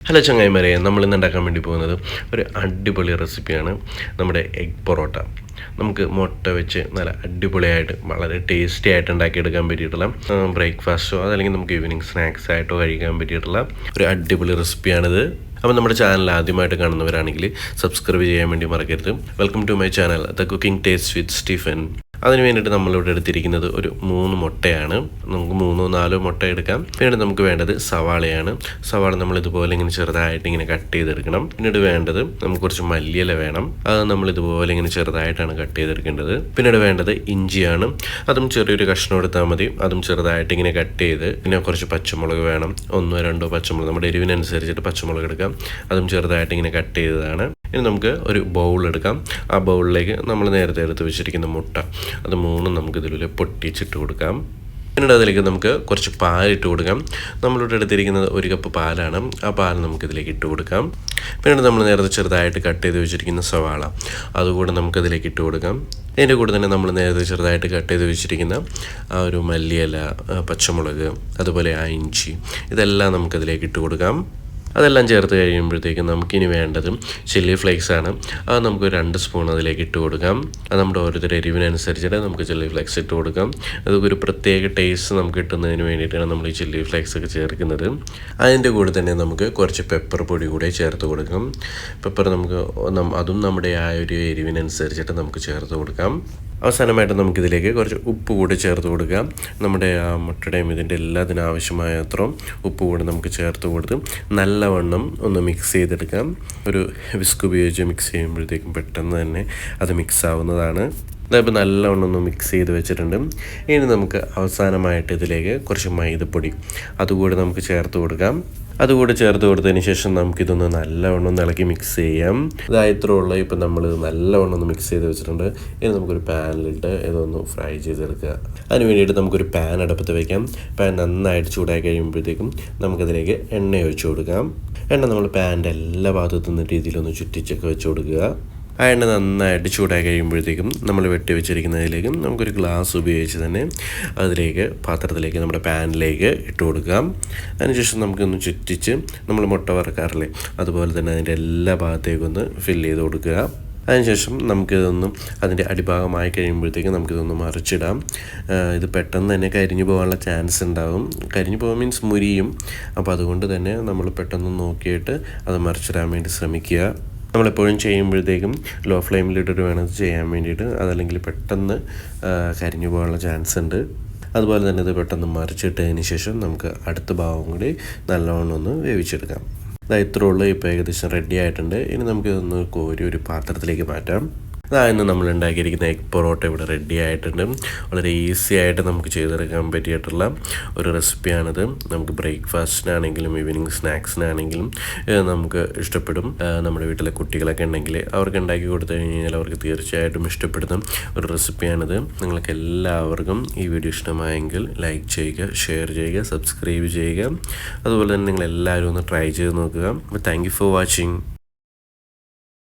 Hello ചങ്ങായിമാരെ, നമ്മളിന്ന് ഉണ്ടാക്കാൻ വേണ്ടി പോകുന്നത് ഒരു അടിപൊളി റെസിപ്പിയാണ്. നമ്മുടെ എഗ് പൊറോട്ട. നമുക്ക് മുട്ട വെച്ച് നല്ല അടിപൊളിയായിട്ട് വളരെ ടേസ്റ്റി ആയിട്ട് ഉണ്ടാക്കിയെടുക്കാൻ പറ്റിയിട്ടുള്ള ബ്രേക്ക്ഫാസ്റ്റോ അതല്ലെങ്കിൽ നമുക്ക് ഈവനിങ് സ്നാക്സ് ആയിട്ടോ കഴിക്കാൻ പറ്റിയിട്ടുള്ള ഒരു അടിപൊളി റെസിപ്പിയാണിത്. അപ്പോൾ നമ്മുടെ ചാനൽ ആദ്യമായിട്ട് കാണുന്നവരാണെങ്കിൽ സബ്സ്ക്രൈബ് ചെയ്യാൻ വേണ്ടി മറക്കരുത്. Welcome to my channel the cooking taste with Stephen. അതിന് വേണ്ടിയിട്ട് നമ്മളിവിടെ എടുത്തിരിക്കുന്നത് ഒരു 3 മുട്ടയാണ്. നമുക്ക് 3-4 മുട്ട എടുക്കാം. പിന്നീട് നമുക്ക് വേണ്ടത് സവാളയാണ്. സവാള നമ്മൾ ഇതുപോലെ ഇങ്ങനെ ചെറുതായിട്ട് ഇങ്ങനെ കട്ട് ചെയ്തെടുക്കണം. പിന്നീട് വേണ്ടത് നമുക്ക് കുറച്ച് മല്ലിയില വേണം. അത് നമ്മൾ ഇതുപോലെ ഇങ്ങനെ ചെറുതായിട്ടാണ് കട്ട് ചെയ്തെടുക്കേണ്ടത്. പിന്നീട് വേണ്ടത് ഇഞ്ചിയാണ്. അതും ചെറിയൊരു കഷ്ണം എടുത്താൽ മതി. അതും ചെറുതായിട്ട് ഇങ്ങനെ കട്ട് ചെയ്ത്. പിന്നെ കുറച്ച് പച്ചമുളക് വേണം. 1-2 പച്ചമുളക്, നമ്മുടെ എരിവിനനുസരിച്ചിട്ട് പച്ചമുളക് എടുക്കാം. അതും ചെറുതായിട്ട് ഇങ്ങനെ കട്ട് ചെയ്തതാണ്. ഇനി നമുക്ക് ഒരു ബൗൾ എടുക്കാം. ആ ബൗളിലേക്ക് നമ്മൾ നേരത്തെ എടുത്ത് വെച്ചിരിക്കുന്ന മുട്ട അത് 3 നമുക്ക് ഇതിലൂടെ പൊട്ടിച്ചിട്ട് കൊടുക്കാം. പിന്നീട് അതിലേക്ക് നമുക്ക് കുറച്ച് പാലിട്ട് കൊടുക്കാം. നമ്മളിവിടെ എടുത്തിരിക്കുന്നത് 1 കപ്പ് പാലാണ്. ആ പാൽ നമുക്കിതിലേക്ക് ഇട്ട് കൊടുക്കാം. പിന്നീട് നമ്മൾ നേരത്തെ ചെറുതായിട്ട് കട്ട് ചെയ്ത് വെച്ചിരിക്കുന്ന സവാള അതുകൂടെ നമുക്കതിലേക്ക് ഇട്ട് കൊടുക്കാം. അതിൻ്റെ കൂടെ തന്നെ നമ്മൾ നേരത്തെ ചെറുതായിട്ട് കട്ട് ചെയ്ത് വെച്ചിരിക്കുന്ന ആ ഒരു മല്ലിയില, പച്ചമുളക്, അതുപോലെ ആ ഇഞ്ചി, ഇതെല്ലാം നമുക്കതിലേക്ക് ഇട്ട് കൊടുക്കാം. അതെല്ലാം ചേർത്ത് കഴിയുമ്പോഴത്തേക്കും നമുക്കിനി വേണ്ടത് ചില്ലി ഫ്ലേക്സ് ആണ്. അത് നമുക്ക് 2 സ്പൂൺ അതിലേക്ക് ഇട്ട് കൊടുക്കാം. അത് നമ്മുടെ ഓരോരുത്തരുടെ എരിവിനനുസരിച്ചിട്ട് നമുക്ക് ചില്ലി ഫ്ലേക്സ് ഇട്ട് കൊടുക്കാം. അതൊക്കെ ഒരു പ്രത്യേക ടേസ്റ്റ് നമുക്ക് കിട്ടുന്നതിന് വേണ്ടിയിട്ടാണ് നമ്മൾ ഈ ചില്ലി ഫ്ലേക്സ് ഒക്കെ ചേർക്കുന്നത്. അതിൻ്റെ കൂടെ തന്നെ നമുക്ക് കുറച്ച് പെപ്പർ പൊടി കൂടെ ചേർത്ത് കൊടുക്കാം. പെപ്പർ നമുക്ക് അതും നമ്മുടെ ആ ഒരു എരിവിനനുസരിച്ചിട്ട് നമുക്ക് ചേർത്ത് കൊടുക്കാം. അവസാനമായിട്ട് നമുക്കിതിലേക്ക് കുറച്ച് ഉപ്പ് കൂടി ചേർത്ത് കൊടുക്കാം. നമ്മുടെ ആ മുട്ടയുടെയും ഇതിൻ്റെ എല്ലാത്തിനും ആവശ്യമായ അത്രയും ഉപ്പ് കൂടി നമുക്ക് ചേർത്ത് കൊടുത്ത് നല്ലവണ്ണം ഒന്ന് മിക്സ് ചെയ്തെടുക്കാം. ഒരു വിസ്ക് ഉപയോഗിച്ച് മിക്സ് ചെയ്യുമ്പോഴത്തേക്കും പെട്ടെന്ന് തന്നെ അത് മിക്സ് ആവുന്നതാണ്. അതായത് നല്ലവണ്ണം ഒന്ന് മിക്സ് ചെയ്ത് വെച്ചിട്ടുണ്ട്. ഇനി നമുക്ക് അവസാനമായിട്ട് ഇതിലേക്ക് കുറച്ച് മൈദപ്പൊടി അതുകൂടി നമുക്ക് ചേർത്ത് കൊടുക്കാം. അതുകൂടി ചേർത്ത് കൊടുത്തതിന് ശേഷം നമുക്കിതൊന്ന് നല്ലവണ്ണം ഇളക്കി മിക്സ് ചെയ്യാം. ഇതായത്രയുള്ള ഇപ്പം നമ്മൾ നല്ലവണ്ണം ഒന്ന് മിക്സ് ചെയ്ത് വെച്ചിട്ടുണ്ട്. ഇനി നമുക്കൊരു പാനിലിട്ട് ഇതൊന്ന് ഫ്രൈ ചെയ്തെടുക്കുക. അതിന് വേണ്ടിയിട്ട് നമുക്കൊരു പാൻ അടുപ്പത്ത് വയ്ക്കാം. പാൻ നന്നായിട്ട് ചൂടായി കഴിയുമ്പോഴത്തേക്കും നമുക്കതിലേക്ക് എണ്ണ ഒഴിച്ചു കൊടുക്കാം. എണ്ണ നമ്മൾ പാനിൻ്റെ എല്ലാ ഭാഗത്തു നിന്ന് രീതിയിലൊന്ന് ചുറ്റിച്ചൊക്കെ വെച്ച് കൊടുക്കുക. ആ എണ്ണ നന്നായിട്ട് ചൂടായി കഴിയുമ്പോഴത്തേക്കും നമ്മൾ വെട്ടി വെച്ചിരിക്കുന്നതിലേക്കും നമുക്കൊരു ഗ്ലാസ് ഉപയോഗിച്ച് തന്നെ അതിലേക്ക് പാത്രത്തിലേക്ക് നമ്മുടെ പാനിലേക്ക് ഇട്ട് കൊടുക്കാം. അതിനുശേഷം നമുക്കൊന്ന് ചുറ്റിച്ച് നമ്മൾ മുട്ട വറക്കാറില്ലേ അതുപോലെ തന്നെ അതിൻ്റെ എല്ലാ ഭാഗത്തേക്കൊന്ന് ഫില്ല് ചെയ്ത് കൊടുക്കുക. അതിനുശേഷം നമുക്കിതൊന്നും അതിൻ്റെ അടിഭാഗമായി കഴിയുമ്പോഴത്തേക്കും നമുക്കിതൊന്ന് മറിച്ചിടാം. ഇത് പെട്ടെന്ന് തന്നെ കരിഞ്ഞു പോകാനുള്ള ചാൻസ് ഉണ്ടാകും. കരിഞ്ഞു പോകാൻ മീൻസ് മുരിയും. അപ്പോൾ അതുകൊണ്ട് തന്നെ നമ്മൾ പെട്ടെന്ന് നോക്കിയിട്ട് അത് മറിച്ചിടാൻ വേണ്ടി ശ്രമിക്കുക. നമ്മളെപ്പോഴും ചെയ്യുമ്പോഴത്തേക്കും ലോ ഫ്ലെയിമിലിട്ടിട്ട് വേണം ഇത് ചെയ്യാൻ വേണ്ടിയിട്ട്. അതല്ലെങ്കിൽ പെട്ടെന്ന് കരിഞ്ഞു പോകാനുള്ള ചാൻസ് ഉണ്ട്. അതുപോലെ തന്നെ ഇത് പെട്ടെന്ന് മറിച്ചിട്ടതിന് ശേഷം നമുക്ക് അടുത്ത ഭാഗം കൂടി നല്ലവണ്ണം ഒന്ന് വേവിച്ചെടുക്കാം. ഇത്രേ ഉള്ളൂ. ഇപ്പോൾ ഏകദേശം റെഡി ആയിട്ടുണ്ട്. ഇനി നമുക്കിതൊന്ന് കോരി ഒരു പാത്രത്തിലേക്ക് മാറ്റാം. ഇന്ന് നമ്മൾ ഉണ്ടാക്കിയിരിക്കുന്ന എഗ് പൊറോട്ട ഇവിടെ റെഡി ആയിട്ടുണ്ട്. വളരെ ഈസി ആയിട്ട് നമുക്ക് ചെയ്തെടുക്കാൻ പറ്റിയിട്ടുള്ള ഒരു റെസിപ്പിയാണിത്. നമുക്ക് ബ്രേക്ക്ഫാസ്റ്റിനാണെങ്കിലും ഈവനിങ് സ്നാക്സിനാണെങ്കിലും നമുക്ക് ഇഷ്ടപ്പെടും. നമ്മുടെ വീട്ടിലെ കുട്ടികളൊക്കെ ഉണ്ടെങ്കിൽ അവർക്ക് ഉണ്ടാക്കി കൊടുത്തു കഴിഞ്ഞാൽ അവർക്ക് തീർച്ചയായിട്ടും ഇഷ്ടപ്പെടുന്ന ഒരു റെസിപ്പിയാണിത്. നിങ്ങൾക്ക് എല്ലാവർക്കും ഈ വീഡിയോ ഇഷ്ടമായെങ്കിൽ ലൈക്ക് ചെയ്യുക, ഷെയർ ചെയ്യുക, സബ്സ്ക്രൈബ് ചെയ്യുക. അതുപോലെ തന്നെ നിങ്ങളെല്ലാവരും ഒന്ന് ട്രൈ ചെയ്ത് നോക്കുക. അപ്പോൾ താങ്ക് യു ഫോർ വാച്ചിങ്.